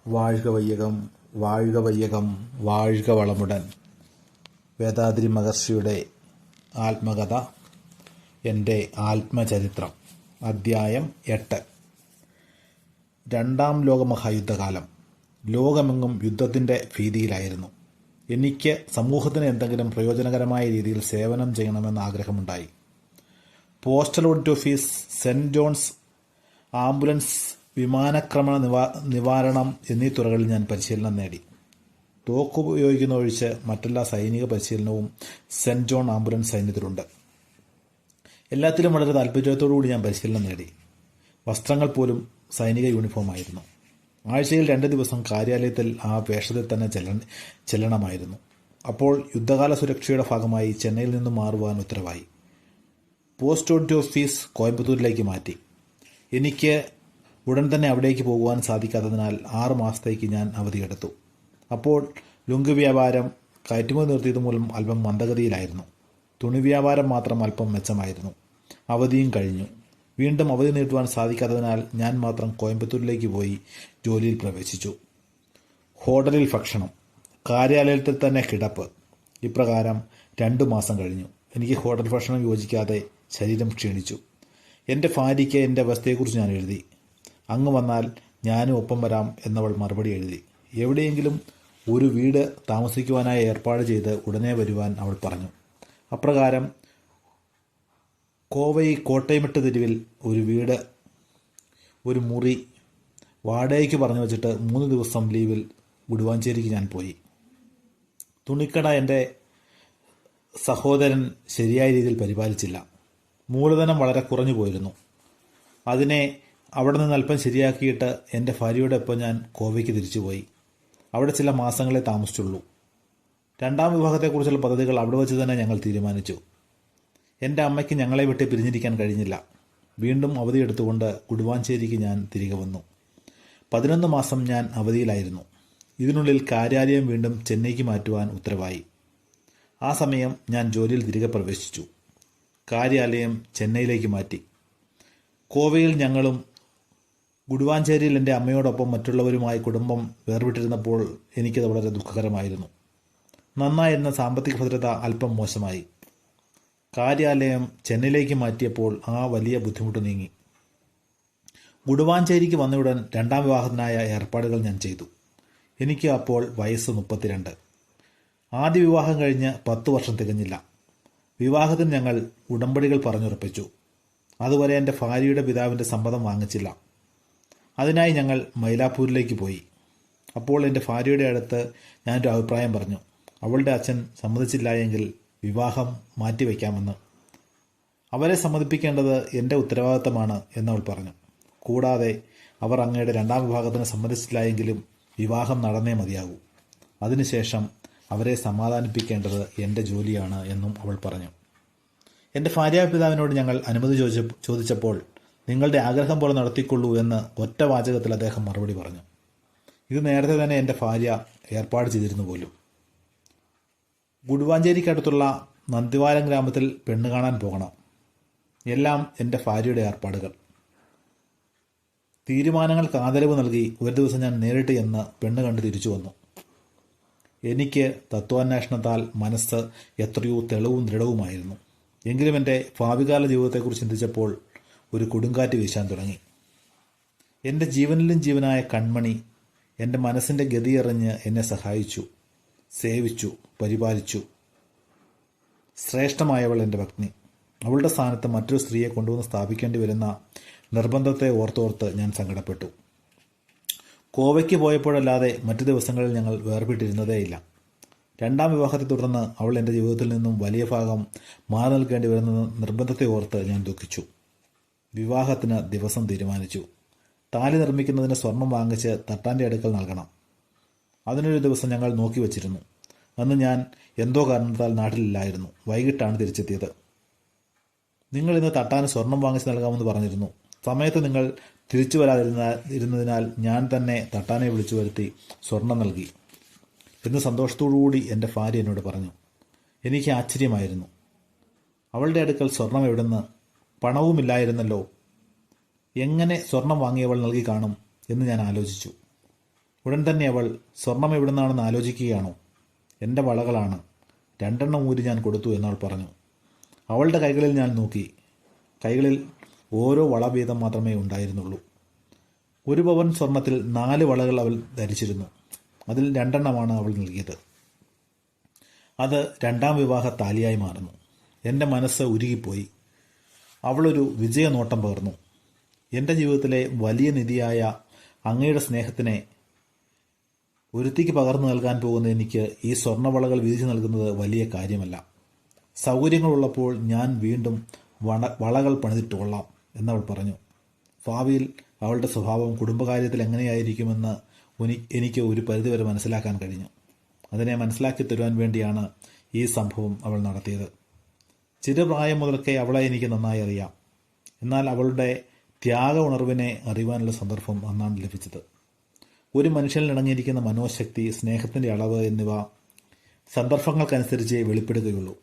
வாழ்க வையகம் வாழ்க வைയകം வாழ்ക വളമുടൻ. വേദാദ്രി മഹർഷിയുടെ ആത്മകഥ, എൻ്റെ ആത്മചരിത്രം, അദ്ധ്യായം 8. രണ്ടാം ലോകമഹായുദ്ധകാലം. ലോകമെങ്ങും യുദ്ധത്തിൻ്റെ ഭീതിയിലായിരുന്നു. എനിക്ക് സമൂഹത്തിന് എന്തെങ്കിലും പ്രയോജനകരമായ രീതിയിൽ സേവനം ചെയ്യണമെന്ന് ആഗ്രഹമുണ്ടായി. Postal audit office, Saint John's ambulance, വിമാനാക്രമണ നിവാരണം എന്നീ തുറകളിൽ ഞാൻ പരിശീലനം നേടി. തോക്ക് ഉപയോഗിക്കുന്ന ഒഴിച്ച് മറ്റെല്ലാ സൈനിക പരിശീലനവും സെൻറ് ജോൺ ആംബുലൻസ് സൈന്യത്തിലുണ്ട്. എല്ലാത്തിലും വളരെ താല്പര്യത്തോടുകൂടി ഞാൻ പരിശീലനം നേടി. വസ്ത്രങ്ങൾ പോലും സൈനിക യൂണിഫോമായിരുന്നു. ആഴ്ചയിൽ 2 ദിവസം കാര്യാലയത്തിൽ ആ വേഷത്തിൽ തന്നെ ചെല്ലണമായിരുന്നു. അപ്പോൾ യുദ്ധകാല സുരക്ഷയുടെ ഭാഗമായി ചെന്നൈയിൽ നിന്നും മാറുവാൻ ഉത്തരവായി. പോസ്റ്റ് ഓഡിറ്റ് ഓഫീസ് കോയമ്പത്തൂരിലേക്ക് മാറ്റി. എനിക്ക് ഉടൻ തന്നെ അവിടേക്ക് പോകുവാൻ സാധിക്കാത്തതിനാൽ 6 മാസത്തേക്ക് ഞാൻ അവധിയെടുത്തു. അപ്പോൾ ലുങ്ക് വ്യാപാരം കയറ്റുമതി നിർത്തിയത് മൂലം അല്പം മന്ദഗതിയിലായിരുന്നു. തുണി വ്യാപാരം മാത്രം അല്പം മെച്ചമായിരുന്നു. അവധിയും കഴിഞ്ഞു. വീണ്ടും അവധി നീട്ടുവാൻ സാധിക്കാത്തതിനാൽ ഞാൻ മാത്രം കോയമ്പത്തൂരിലേക്ക് പോയി ജോലിയിൽ പ്രവേശിച്ചു. ഹോട്ടലിൽ ഭക്ഷണം, കാര്യാലയത്തിൽ തന്നെ കിടപ്പ്. ഇപ്രകാരം 2 മാസം കഴിഞ്ഞു. എനിക്ക് ഹോട്ടൽ ഭക്ഷണം യോജിക്കാതെ ശരീരം ക്ഷീണിച്ചു. എൻ്റെ ഭാര്യയ്ക്ക് എൻ്റെ അവസ്ഥയെക്കുറിച്ച് ഞാൻ എഴുതി. അങ്ങ് വന്നാൽ ഞാനും ഒപ്പം വരാം എന്നവൾ മറുപടി എഴുതി. എവിടെയെങ്കിലും ഒരു വീട് താമസിക്കുവാനായി ഏർപ്പാട് ചെയ്ത് ഉടനെ വരുവാൻ അവൾ പറഞ്ഞു. അപ്രകാരം കോവൈ കോട്ടയമിട്ട് തെരുവിൽ ഒരു മുറി വാടകയ്ക്ക് പറഞ്ഞു വച്ചിട്ട് 3 ദിവസം ലീവിൽ ഗുഡുവാഞ്ചേരിക്ക് ഞാൻ പോയി. തുണിക്കട എൻ്റെ സഹോദരൻ ശരിയായ രീതിയിൽ പരിപാലിച്ചില്ല. മൂലധനം വളരെ കുറഞ്ഞു പോയിരുന്നു. അതിനെ അവിടെ നിന്ന് അല്പം ശരിയാക്കിയിട്ട് എൻ്റെ ഭാര്യയോടൊപ്പം ഞാൻ കോവയ്ക്ക് തിരിച്ചുപോയി. അവിടെ ചില മാസങ്ങളെ താമസിച്ചുള്ളൂ. 2ാം വിവാഹത്തെക്കുറിച്ചുള്ള പദ്ധതികൾ അവിടെ വച്ച് തന്നെ ഞങ്ങൾ തീരുമാനിച്ചു. എൻ്റെ അമ്മയ്ക്ക് ഞങ്ങളെ വിട്ട് പിരിഞ്ഞിരിക്കാൻ കഴിഞ്ഞില്ല. വീണ്ടും അവധിയെടുത്തുകൊണ്ട് ഗുഡുവാഞ്ചേരിക്ക് ഞാൻ തിരികെ വന്നു. 11 മാസം ഞാൻ അവധിയിലായിരുന്നു. ഇതിനുള്ളിൽ കാര്യാലയം വീണ്ടും ചെന്നൈക്ക് മാറ്റുവാൻ ഉത്തരവായി. ആ സമയം ഞാൻ ജോലിയിൽ തിരികെ പ്രവേശിച്ചു. കാര്യാലയം ചെന്നൈയിലേക്ക് മാറ്റി. കോവയിൽ ഞങ്ങളും ഗുഡുവാഞ്ചേരിയിൽ എൻ്റെ അമ്മയോടൊപ്പം മറ്റുള്ളവരുമായി കുടുംബം വേർവിട്ടിരുന്നപ്പോൾ എനിക്കത് വളരെ ദുഃഖകരമായിരുന്നു. നന്നായിരുന്ന സാമ്പത്തിക ഭദ്രത അല്പം മോശമായി. കാര്യാലയം ചെന്നൈയിലേക്ക് മാറ്റിയപ്പോൾ ആ വലിയ ബുദ്ധിമുട്ട് നീങ്ങി. ഗുഡുവാഞ്ചേരിക്ക് വന്നയുടൻ 2ാം വിവാഹത്തിനായ ഏർപ്പാടുകൾ ഞാൻ ചെയ്തു. എനിക്ക് അപ്പോൾ വയസ്സ് 32. ആദ്യ വിവാഹം കഴിഞ്ഞ് 10 വർഷം തികഞ്ഞില്ല. വിവാഹത്തിന് ഞങ്ങൾ ഉടമ്പടികൾ പറഞ്ഞുറപ്പിച്ചു. അതുവരെ എൻ്റെ ഭാര്യയുടെ പിതാവിൻ്റെ സമ്മതം വാങ്ങിച്ചില്ല. അതിനായി ഞങ്ങൾ മൈലാപ്പൂരിലേക്ക് പോയി. അപ്പോൾ എൻ്റെ ഭാര്യയുടെ അടുത്ത് ഞാനൊരു അഭിപ്രായം പറഞ്ഞു. അവളുടെ അച്ഛൻ സമ്മതിച്ചില്ല എങ്കിൽ വിവാഹം മാറ്റിവെക്കാമെന്ന്. അവരെ സമ്മതിപ്പിക്കേണ്ടത് എൻ്റെ ഉത്തരവാദിത്തമാണ് എന്നവൾ പറഞ്ഞു. കൂടാതെ അവർ അങ്ങയുടെ 2ാം വിവാഹത്തിന് സമ്മതിച്ചില്ല എങ്കിലും വിവാഹം നടന്നേ മതിയാകൂ. അതിനുശേഷം അവരെ സമാധാനിപ്പിക്കേണ്ടത് എൻ്റെ ജോലിയാണ് എന്നും അവൾ പറഞ്ഞു. എൻ്റെ ഭാര്യാപിതാവിനോട് ഞങ്ങൾ അനുമതി ചോദിച്ചപ്പോൾ നിങ്ങളുടെ ആഗ്രഹം പോലെ നടത്തിക്കൊള്ളൂ എന്ന് ഒറ്റ വാചകത്തിൽ അദ്ദേഹം മറുപടി പറഞ്ഞു. ഇത് നേരത്തെ തന്നെ എൻ്റെ ഭാര്യ ഏർപ്പാട് ചെയ്തിരുന്നു പോലും. ഗുഡുവാഞ്ചേരിക്കടുത്തുള്ള നന്ദിവാരം ഗ്രാമത്തിൽ പെണ്ണ് കാണാൻ പോകണം. എല്ലാം എൻ്റെ ഭാര്യയുടെ ഏർപ്പാടുകൾ. തീരുമാനങ്ങൾക്ക് ആദരവ് നൽകി ഒരു ദിവസം ഞാൻ നേരിട്ട് എന്ന് പെണ്ണ് കണ്ട് തിരിച്ചു വന്നു. എനിക്ക് തത്വാന്വേഷണത്താൽ മനസ്സ് എത്രയോ തെളിവും ദൃഢവുമായിരുന്നു. എങ്കിലും എൻ്റെ ഭാവികാല ജീവിതത്തെക്കുറിച്ച് ചിന്തിച്ചപ്പോൾ ഒരു കൊടുങ്കാറ്റ് വീശാൻ തുടങ്ങി. എൻ്റെ ജീവനിലും ജീവനായ കൺമണി എൻ്റെ മനസ്സിൻ്റെ ഗതിയറിഞ്ഞ് എന്നെ സഹായിച്ചു, സേവിച്ചു, പരിപാലിച്ചു. ശ്രേഷ്ഠമായവൾ എൻ്റെ പത്നി. അവളുടെ സ്ഥാനത്ത് മറ്റൊരു സ്ത്രീയെ കൊണ്ടുവന്ന് സ്ഥാപിക്കേണ്ടി വരുന്ന നിർബന്ധത്തെ ഓർത്തോർത്ത് ഞാൻ സങ്കടപ്പെട്ടു. കോവയ്ക്ക് പോയപ്പോഴല്ലാതെ മറ്റു ദിവസങ്ങളിൽ ഞങ്ങൾ വേർപെട്ടിരുന്നതേയില്ല. 2ാം വിവാഹത്തെ തുടർന്ന് അവൾ എൻ്റെ ജീവിതത്തിൽ നിന്നും വലിയ ഭാഗം മാറി നിൽക്കേണ്ടി വരുന്ന നിർബന്ധത്തെ ഓർത്ത് ഞാൻ ദുഃഖിച്ചു. വിവാഹത്തിന് ദിവസം തീരുമാനിച്ചു. താലി നിർമ്മിക്കുന്നതിന് സ്വർണം വാങ്ങിച്ച് തട്ടാൻ്റെ അടുക്കൽ നൽകണം. അതിനൊരു ദിവസം ഞങ്ങൾ നോക്കി വച്ചിരുന്നു. അന്ന് ഞാൻ എന്തോ കാരണത്താൽ നാട്ടിലില്ലായിരുന്നു. വൈകിട്ടാണ് തിരിച്ചെത്തിയത്. നിങ്ങൾ ഇന്ന് തട്ടാന് സ്വർണം വാങ്ങിച്ച് നൽകാമെന്ന് പറഞ്ഞിരുന്നു. സമയത്ത് നിങ്ങൾ തിരിച്ചു വരാതിരുന്നതിനാൽ ഞാൻ തന്നെ തട്ടാനെ വിളിച്ചു വരുത്തി സ്വർണം നൽകി എന്ന് സന്തോഷത്തോടുകൂടി എൻ്റെ ഭാര്യ എന്നോട് പറഞ്ഞു. എനിക്ക് ആശ്ചര്യമായിരുന്നു. അവളുടെ അടുക്കൽ സ്വർണം എവിടുന്ന്? പണവുമില്ലായിരുന്നല്ലോ. എങ്ങനെ സ്വർണം വാങ്ങിയവൾ നൽകി കാണും എന്ന് ഞാൻ ആലോചിച്ചു. ഉടൻ തന്നെ അവൾ സ്വർണം എവിടുന്നാണെന്ന് ആലോചിക്കുകയാണോ? എൻ്റെ വളകളാണ്, 2 ഊരി ഞാൻ കൊടുത്തു എന്നവൾ പറഞ്ഞു. അവളുടെ കൈകളിൽ ഞാൻ നോക്കി. കൈകളിൽ ഓരോ വള വീതം മാത്രമേ ഉണ്ടായിരുന്നുള്ളൂ. 1 പവൻ സ്വർണത്തിൽ 4 വളകൾ അവൾ ധരിച്ചിരുന്നു. അതിൽ 2 അവൾ നൽകിയത്. അത് 2ാം വിവാഹ താലിയായി മാറുന്നു. എൻ്റെ മനസ്സ് ഉരുകിപ്പോയി. അവളൊരു വിജയനോട്ടം പകർന്നു. എൻ്റെ ജീവിതത്തിലെ വലിയ നിധിയായ അങ്ങയുടെ സ്നേഹത്തിനെ ഒരുത്തിക്ക് പകർന്നു നൽകാൻ പോകുന്ന എനിക്ക് ഈ സ്വർണ്ണവളകൾ വീതിച്ചു നൽകുന്നത് വലിയ കാര്യമല്ല. സൗകര്യങ്ങളുള്ളപ്പോൾ ഞാൻ വീണ്ടും വളകൾ പണിതിട്ടുകൊള്ളാം എന്നവൾ പറഞ്ഞു. ഭാവിയിൽ അവളുടെ സ്വഭാവം കുടുംബകാര്യത്തിൽ എങ്ങനെയായിരിക്കുമെന്ന് എനിക്ക് ഒരു പരിധിവരെ മനസ്സിലാക്കാൻ കഴിഞ്ഞു. അതിനെ മനസ്സിലാക്കി തരുവാൻ വേണ്ടിയാണ് ഈ സംഭവം അവൾ നടത്തിയത്. ചെറുപ്രായം മുതൽക്കേ അവളെ എനിക്ക് നന്നായി അറിയാം. എന്നാൽ അവളുടെ ത്യാഗ ഉണർവിനെ അറിയുവാനുള്ള സന്ദർഭം അന്നാണ് ലഭിച്ചത്. ഒരു മനുഷ്യനിൽ അടങ്ങിയിരിക്കുന്ന മനോശക്തി, സ്നേഹത്തിൻ്റെ അളവ് എന്നിവ സന്ദർഭങ്ങൾക്കനുസരിച്ച് വെളിപ്പെടുകയുള്ളൂ.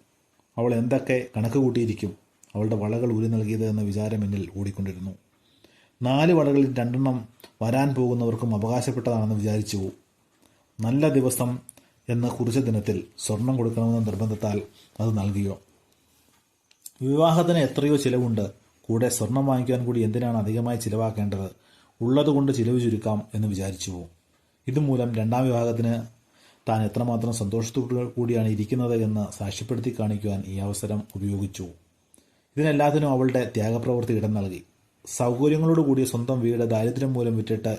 അവൾ എന്തൊക്കെ കണക്ക് കൂട്ടിയിരിക്കും അവളുടെ വളകൾ ഊരി നൽകിയത് എന്ന വിചാരം എന്നിൽ ഓടിക്കൊണ്ടിരുന്നു. 4 വളകളിൽ 2 വരാൻ പോകുന്നവർക്കും അവകാശപ്പെട്ടതാണെന്ന് വിചാരിച്ചു. നല്ല ദിവസം എന്ന് കുറിച്ച ദിനത്തിൽ സ്വർണം കൊടുക്കണമെന്ന നിർബന്ധത്താൽ അത് നൽകിയോ? വിവാഹത്തിന് എത്രയോ ചിലവുണ്ട്. കൂടെ സ്വർണം വാങ്ങിക്കുവാൻ കൂടി എന്തിനാണ് അധികമായി ചിലവാക്കേണ്ടത്? ഉള്ളതുകൊണ്ട് ചിലവ് ചുരുക്കാം എന്ന് വിചാരിച്ചു. ഇതുമൂലം 2ാം വിവാഹത്തിന് താൻ എത്രമാത്രം സന്തോഷത്തോടു കൂടിയാണ് ഇരിക്കുന്നത് എന്ന് സാക്ഷ്യപ്പെടുത്തി കാണിക്കുവാൻ ഈ അവസരം ഉപയോഗിച്ചു. ഇതിനെല്ലാത്തിനും അവളുടെ ത്യാഗപ്രവൃത്തി ഇടം നൽകി. സൗകര്യങ്ങളോട് കൂടിയ സ്വന്തം വീട് ദാരിദ്ര്യം മൂലം വിറ്റിട്ട്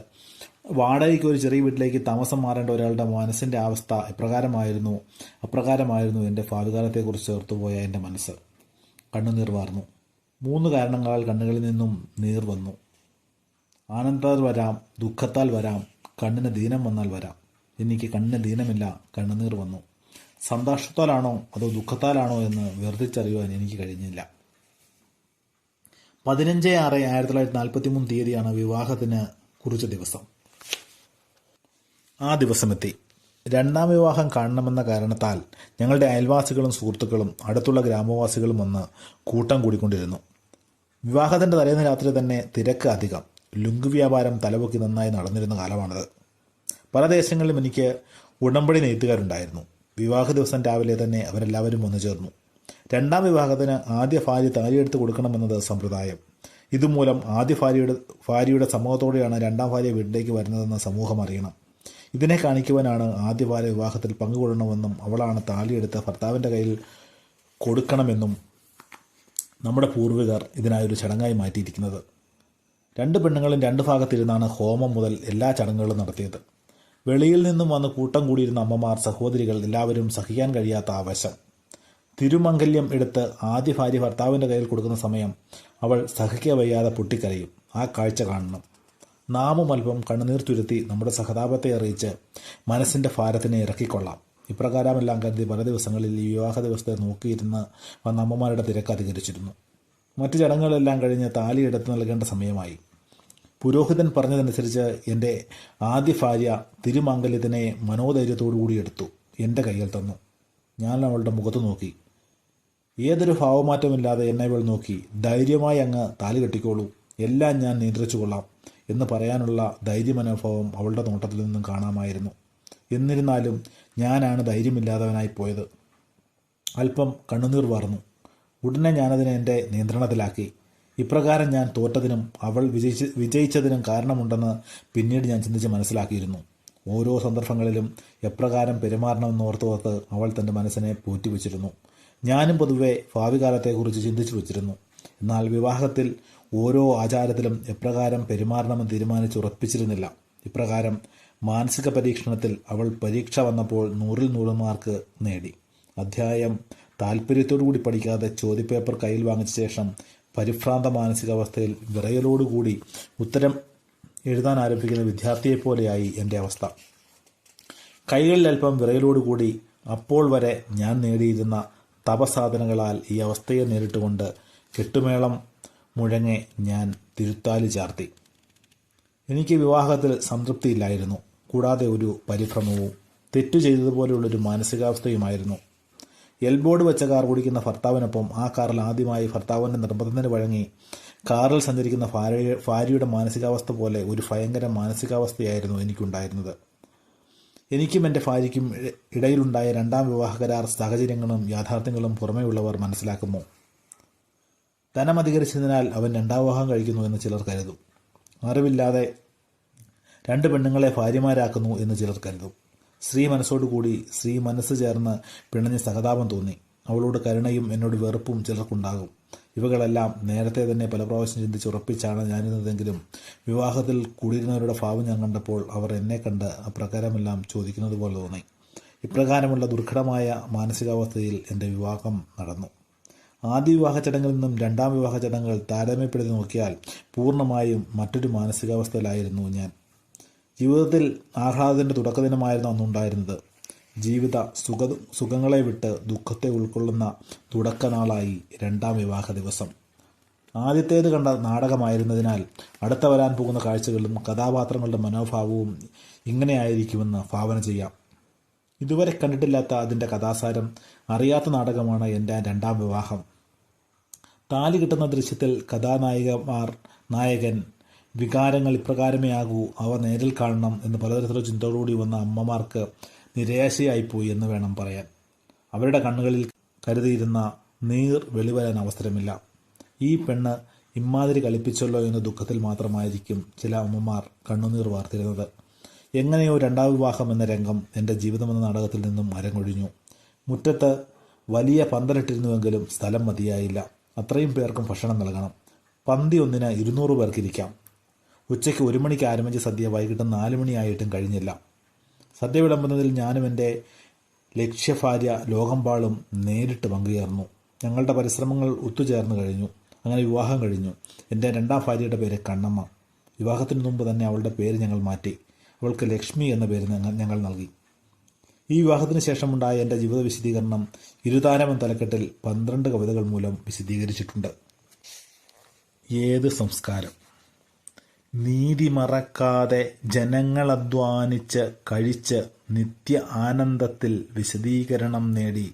വാടകയ്ക്ക് ഒരു ചെറിയ വീട്ടിലേക്ക് താമസം മാറേണ്ട ഒരാളുടെ മനസ്സിൻ്റെ അവസ്ഥ അപ്രകാരമായിരുന്നു എൻ്റെ ഭാവികാലത്തെക്കുറിച്ച് ചേർത്തുപോയ എൻ്റെ മനസ്സ്. കണ്ണുനീർ വാർന്നു. 3 കാരണങ്ങളാൽ കണ്ണുകളിൽ നിന്നും നീർ വന്നു. ആനന്ദത്താൽ വരാം, ദുഃഖത്താൽ വരാം, കണ്ണിന് ദീനം വന്നാൽ വരാം. എനിക്ക് കണ്ണിന് ദീനമില്ല, കണ്ണുനീർ വന്നു. സന്തോഷത്താലാണോ അതോ ദുഃഖത്താലാണോ എന്ന് വേർതിരിച്ചറിയുവാൻ എനിക്ക് കഴിഞ്ഞില്ല. 15/6/1943 തീയതിയാണ് വിവാഹത്തിന് കുറിച്ച ദിവസം. ആ ദിവസമെത്തി. 2ാം വിവാഹം കാണണമെന്ന കാരണത്താൽ ഞങ്ങളുടെ അയൽവാസികളും സുഹൃത്തുക്കളും അടുത്തുള്ള ഗ്രാമവാസികളും വന്ന് കൂട്ടം കൂടിക്കൊണ്ടിരുന്നു. വിവാഹത്തിൻ്റെ തലേന്ന് രാത്രി തന്നെ തിരക്ക് അധികം. ലുങ്ക് വ്യാപാരം തലപൊക്കി നന്നായി നടന്നിരുന്ന കാലമാണത്. പല ദേശങ്ങളിലും എനിക്ക് ഉടമ്പടി നെയ്ത്തുകാരുണ്ടായിരുന്നു. വിവാഹ ദിവസം രാവിലെ തന്നെ അവരെല്ലാവരും വന്നു ചേർന്നു. 2ാം വിവാഹത്തിന് ആദ്യ ഭാര്യ താലിയെടുത്ത് കൊടുക്കണമെന്നത് സമ്പ്രദായം. ഇതുമൂലം ആദ്യ ഭാര്യയുടെ സമ്മതത്തോടെയാണ് 2ാം ഭാര്യ വീട്ടിലേക്ക് വരുന്നതെന്ന് സമൂഹം അറിയണം. ഇതിനെ കാണിക്കുവാനാണ് ആദ്യ ഭാര്യ വിവാഹത്തിൽ പങ്കുകൊള്ളണമെന്നും അവളാണ് താലിയെടുത്ത് ഭർത്താവിൻ്റെ കയ്യിൽ കൊടുക്കണമെന്നും നമ്മുടെ പൂർവികർ ഇതിനായൊരു ചടങ്ങായി മാറ്റിയിരിക്കുന്നത്. 2 പെണ്ണുങ്ങളും 2 ഭാഗത്തിരുന്നാണ് ഹോമം മുതൽ എല്ലാ ചടങ്ങുകളും നടത്തിയത്. വെളിയിൽ നിന്നും വന്ന് കൂട്ടം കൂടിയിരുന്ന അമ്മമാർ, സഹോദരികൾ എല്ലാവരും സഹിക്കാൻ കഴിയാത്ത ആവശ്യം. തിരുമംഗല്യം എടുത്ത് ആദ്യ ഭാര്യ ഭർത്താവിൻ്റെ കയ്യിൽ കൊടുക്കുന്ന സമയം അവൾ സഹിക്കുക വയ്യാതെ പൊട്ടിക്കരയും. ആ കാഴ്ച കാണണം. നാമും അല്പം കണ്ണുനീർ തുരുത്തി നമ്മുടെ സഹതാപത്തെ അറിയിച്ച് മനസ്സിൻ്റെ ഭാരത്തിനെ ഇറക്കിക്കൊള്ളാം. ഇപ്രകാരമെല്ലാം കരുതി പല ദിവസങ്ങളിൽ ഈ വിവാഹ ദിവസത്തെ നോക്കിയിരുന്ന് വന്ന അമ്മമാരുടെ തിരക്ക് അധികരിച്ചിരുന്നു. മറ്റു ചടങ്ങുകളെല്ലാം കഴിഞ്ഞ് താലി എടുത്ത് നൽകേണ്ട സമയമായി. പുരോഹിതൻ പറഞ്ഞതനുസരിച്ച് എൻ്റെ ആദ്യ ഭാര്യ തിരുമാംഗല്യത്തിനെ മനോധൈര്യത്തോടുകൂടി എടുത്തു എൻ്റെ കയ്യിൽ തന്നു. ഞാൻ അവളുടെ മുഖത്ത് നോക്കി. ഏതൊരു ഭാവമാറ്റമില്ലാതെ എന്നെ ഇവൾ നോക്കി. ധൈര്യമായി അങ്ങ് താലി കെട്ടിക്കോളൂ, എല്ലാം ഞാൻ നിയന്ത്രിച്ചു കൊള്ളാം എന്ന് പറയാനുള്ള ധൈര്യമനോഭാവം അവളുടെ നോട്ടത്തിൽ നിന്നും കാണാമായിരുന്നു. എന്നിരുന്നാലും ഞാനാണ് ധൈര്യമില്ലാത്തവനായി പോയത്. അല്പം കണ്ണുനീർ വാർന്നു. ഉടനെ ഞാനതിനെ എൻ്റെ നിയന്ത്രണത്തിലാക്കി. ഇപ്രകാരം ഞാൻ തോറ്റതിനും അവൾ വിജയിച്ചതിനും കാരണമുണ്ടെന്ന് പിന്നീട് ഞാൻ ചിന്തിച്ച് മനസ്സിലാക്കിയിരുന്നു. ഓരോ സന്ദർഭങ്ങളിലും എപ്രകാരം പെരുമാറണമെന്നോർത്തോർത്ത് അവൾ തൻ്റെ മനസ്സിനെ പോറ്റിവെച്ചിരുന്നു. ഞാനും പൊതുവെ ഭാവി കാലത്തെക്കുറിച്ച് ചിന്തിച്ചു വച്ചിരുന്നു. എന്നാൽ വിവാഹത്തിൽ ഓരോ ആചാരത്തിലും എപ്രകാരം പെരുമാറണമെന്ന് തീരുമാനിച്ചുറപ്പിച്ചിരുന്നില്ല. ഇപ്രകാരം മാനസിക പരീക്ഷണത്തിൽ അവൾ പരീക്ഷ വന്നപ്പോൾ 100-ൽ 100 മാർക്ക് നേടി. അധ്യായം താല്പര്യത്തോടുകൂടി പഠിക്കാതെ ചോദ്യപേപ്പർ കയ്യിൽ വാങ്ങിച്ച ശേഷം പരിഭ്രാന്ത മാനസികാവസ്ഥയിൽ വിറയലോടുകൂടി ഉത്തരം എഴുതാൻ ആരംഭിക്കുന്ന വിദ്യാർത്ഥിയെപ്പോലെയായി എൻ്റെ അവസ്ഥ. കൈകളിൽ അല്പം വിറയലോടുകൂടി അപ്പോൾ വരെ ഞാൻ നേടിയിരുന്ന തപസാധനങ്ങളാൽ ഈ അവസ്ഥയെ നേരിട്ടുകൊണ്ട് കെട്ടുമേളം മുഴങ്ങെ ഞാൻ തിരുത്താലി ചാർത്തി. എനിക്ക് വിവാഹത്തിൽ സംതൃപ്തിയില്ലായിരുന്നു. കൂടാതെ ഒരു പരിഭ്രമവും തെറ്റു ചെയ്തതുപോലെയുള്ളൊരു മാനസികാവസ്ഥയുമായിരുന്നു. എൽബോർഡ് വെച്ച കാർ ഓടിക്കുന്ന ഭർത്താവിനൊപ്പം ആ കാറിൽ ആദ്യമായി ഭർത്താവിൻ്റെ നിർബന്ധത്തിന് വഴങ്ങി കാറിൽ സഞ്ചരിക്കുന്ന ഭാര്യയുടെ മാനസികാവസ്ഥ പോലെ ഒരു ഭയങ്കര മാനസികാവസ്ഥയായിരുന്നു എനിക്കുണ്ടായിരുന്നത്. എനിക്കും എൻ്റെ ഭാര്യയ്ക്കും ഇടയിലുണ്ടായ രണ്ടാം വിവാഹ കരാർ സാഹചര്യങ്ങളും യാഥാർത്ഥ്യങ്ങളും പുറമേയുള്ളവർ മനസ്സിലാക്കുമോ? ധനം അധികരിച്ചതിനാൽ അവൻ രണ്ടാം വിവാഹം കഴിക്കുന്നു എന്ന് ചിലർ കരുതും. അറിവില്ലാതെ രണ്ട് പെണ്ണുങ്ങളെ ഭാര്യമാരാക്കുന്നു എന്ന് ചിലർ കരുതും. സ്ത്രീ മനസ്സോടുകൂടി സ്ത്രീ മനസ്സ് ചേർന്ന് പിണഞ്ഞ് സഹതാപം തോന്നി. അവളോട് കരുണയും എന്നോട് വെറുപ്പും ചിലർക്കുണ്ടാകും. ഇവകളെല്ലാം നേരത്തെ തന്നെ പല പ്രാവശ്യം ചിന്തിച്ച് ഉറപ്പിച്ചാണ് ഞാനിരുന്നതെങ്കിലും വിവാഹത്തിൽ കൂടിയിരുന്നവരുടെ ഭാവം ഞാൻ കണ്ടപ്പോൾ അവർ എന്നെ കണ്ട് അപ്രകാരമെല്ലാം ചോദിക്കുന്നത് പോലെ തോന്നി. ഇപ്രകാരമുള്ള ദുർഘടമായ മാനസികാവസ്ഥയിൽ എൻ്റെ വിവാഹം നടന്നു. ആദ്യ വിവാഹ ചടങ്ങിൽ നിന്നും രണ്ടാം വിവാഹ ചടങ്ങുകൾ താരതമ്യപ്പെടുത്തി നോക്കിയാൽ പൂർണ്ണമായും മറ്റൊരു മാനസികാവസ്ഥയിലായിരുന്നു ഞാൻ. ജീവിതത്തിൽ ആഹ്ലാദത്തിൻ്റെ തുടക്കദിനമായിരുന്നു അന്നുണ്ടായിരുന്നത്. ജീവിത സുഖങ്ങളെ വിട്ട് ദുഃഖത്തെ ഉൾക്കൊള്ളുന്ന തുടക്കനാളായി രണ്ടാം വിവാഹ ദിവസം. ആദ്യത്തേത് കണ്ട നാടകമായിരുന്നതിനാൽ അടുത്ത വരാൻ പോകുന്ന കാഴ്ചകളും കഥാപാത്രങ്ങളുടെ മനോഭാവവും ഇങ്ങനെയായിരിക്കുമെന്ന് ഭാവന ചെയ്യാം. ഇതുവരെ കണ്ടിട്ടില്ലാത്ത അതിൻ്റെ കഥാസാരം അറിയാത്ത നാടകമാണ് എൻ്റെ രണ്ടാം വിവാഹം. താലി കിട്ടുന്ന ദൃശ്യത്തിൽ നായകൻ വികാരങ്ങൾ ഇപ്രകാരമേ ആകൂ, അവ നേരിൽ കാണണം എന്ന് പലതരത്തിലുള്ള ചിന്തകളോടി വന്ന അമ്മമാർക്ക് നിരാശയായിപ്പോയി എന്ന് വേണം പറയാൻ. അവരുടെ കണ്ണുകളിൽ കരുതിയിരുന്ന നീർ വെളിവരാൻ അവസരമില്ല. ഈ പെണ്ണ് ഇമ്മാതിരി കളിപ്പിച്ചല്ലോ എന്ന ദുഃഖത്തിൽ മാത്രമായിരിക്കും ചില അമ്മമാർ കണ്ണുനീർ വാർത്തിരുന്നത്. എങ്ങനെയോ രണ്ടാം വിവാഹം എന്ന രംഗം എൻ്റെ ജീവിതമെന്ന നാടകത്തിൽ നിന്നും അരങ്ങൊഴിഞ്ഞു. മുറ്റത്ത് വലിയ പന്തലിട്ടിരുന്നുവെങ്കിലും സ്ഥലം മതിയായില്ല. അത്രയും പേർക്കും ഭക്ഷണം നൽകണം. പന്തി ഒന്നിന് 200 പേർക്കിരിക്കാം. ഉച്ചയ്ക്ക് 1 മണിക്ക് ആരംഭിച്ച സദ്യ വൈകിട്ട് 4 മണിയായിട്ടും കഴിഞ്ഞില്ല. സദ്യ വിളമ്പുന്നതിൽ ഞാനും എൻ്റെ ലക്ഷ്യഭാര്യ ലോകമ്പാളും നേരിട്ട് പങ്കുചേർന്നു. ഞങ്ങളുടെ പരിശ്രമങ്ങൾ ഒത്തുചേർന്ന് കഴിഞ്ഞു. അങ്ങനെ വിവാഹം കഴിഞ്ഞു. എൻ്റെ രണ്ടാം ഭാര്യയുടെ പേര് കണ്ണമ്മ. വിവാഹത്തിന് മുമ്പ് തന്നെ അവളുടെ പേര് ഞങ്ങൾ മാറ്റി. അവൾക്ക് ലക്ഷ്മി എന്ന പേര് ഞങ്ങൾ നൽകി. ഈ വിവാഹത്തിന് ശേഷമുണ്ടായ എൻ്റെ ജീവിത വിശദീകരണം ഇരുതാരം എന്ന തലക്കെട്ടിൽ 12 കവിതകൾ മൂലം വിശദീകരിച്ചിട്ടുണ്ട്. ഏത് സംസ്കാരം? നീതി മറക്കാതെ ജനങ്ങളധ്വാനിച്ച് കഴിച്ച് നിത്യ ആനന്ദത്തിൽ വിശദീകരണം നേടി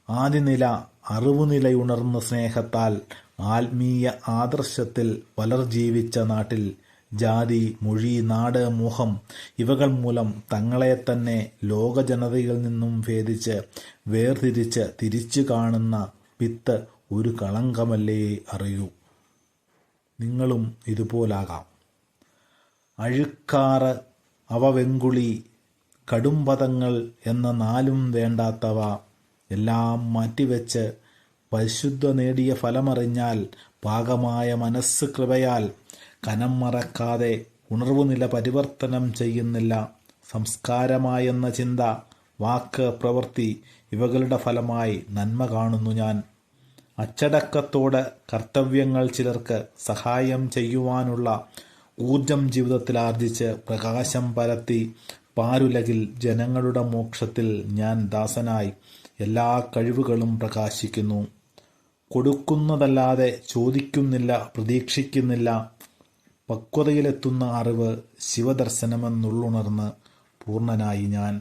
ആദ്യനില അറിവുനിലയുണർന്ന സ്നേഹത്താൽ ആത്മീയ ആദർശത്തിൽ പുലർജീവിച്ച നാട്ടിൽ ജാതി, മൊഴി, നാട്, മോഹം ഇവകൾ മൂലം തങ്ങളെ തന്നെ ലോകജനതയിൽ നിന്നും ഭേദിച്ച് വേർതിരിച്ച് തിരിച്ചു കാണുന്ന വിത്ത് ഒരു കളങ്കമല്ലേ അറിയൂ. നിങ്ങളും ഇതുപോലാകാം. അഴുക്കാറ്, അവവെങ്കുളി, കടുംപദങ്ങൾ എന്ന 4 വേണ്ടാത്തവ എല്ലാം മാറ്റിവെച്ച് പരിശുദ്ധ നേടിയ ഫലമറിഞ്ഞാൽ പാകമായ മനസ്സ് കൃപയാൽ കനം മറക്കാതെ ഉണർവുനില പരിവർത്തനം ചെയ്യുന്നില്ല. സംസ്കാരമായെന്ന ചിന്ത, വാക്ക്, പ്രവൃത്തി ഇവകളുടെ ഫലമായി നന്മ കാണുന്നു ഞാൻ. അച്ചടക്കത്തോടെ കർത്തവ്യങ്ങൾ ചിലർക്ക് സഹായം ചെയ്യുവാനുള്ള ഊർജം ജീവിതത്തിൽ ആർജിച്ച് പ്രകാശം പരത്തി പാരുലകിൽ ജനങ്ങളുടെ മോക്ഷത്തിൽ ഞാൻ ദാസനായി എല്ലാ കഴിവുകളും പ്രകാശിക്കുന്നു. കൊടുക്കുന്നതല്ലാതെ ചോദിക്കുന്നില്ല, പ്രതീക്ഷിക്കുന്നില്ല. പക്വതയിലെത്തുന്ന അറിവ് ശിവദർശനമെന്നുള്ളുണർന്ന് പൂർണ്ണനായി ഞാൻ.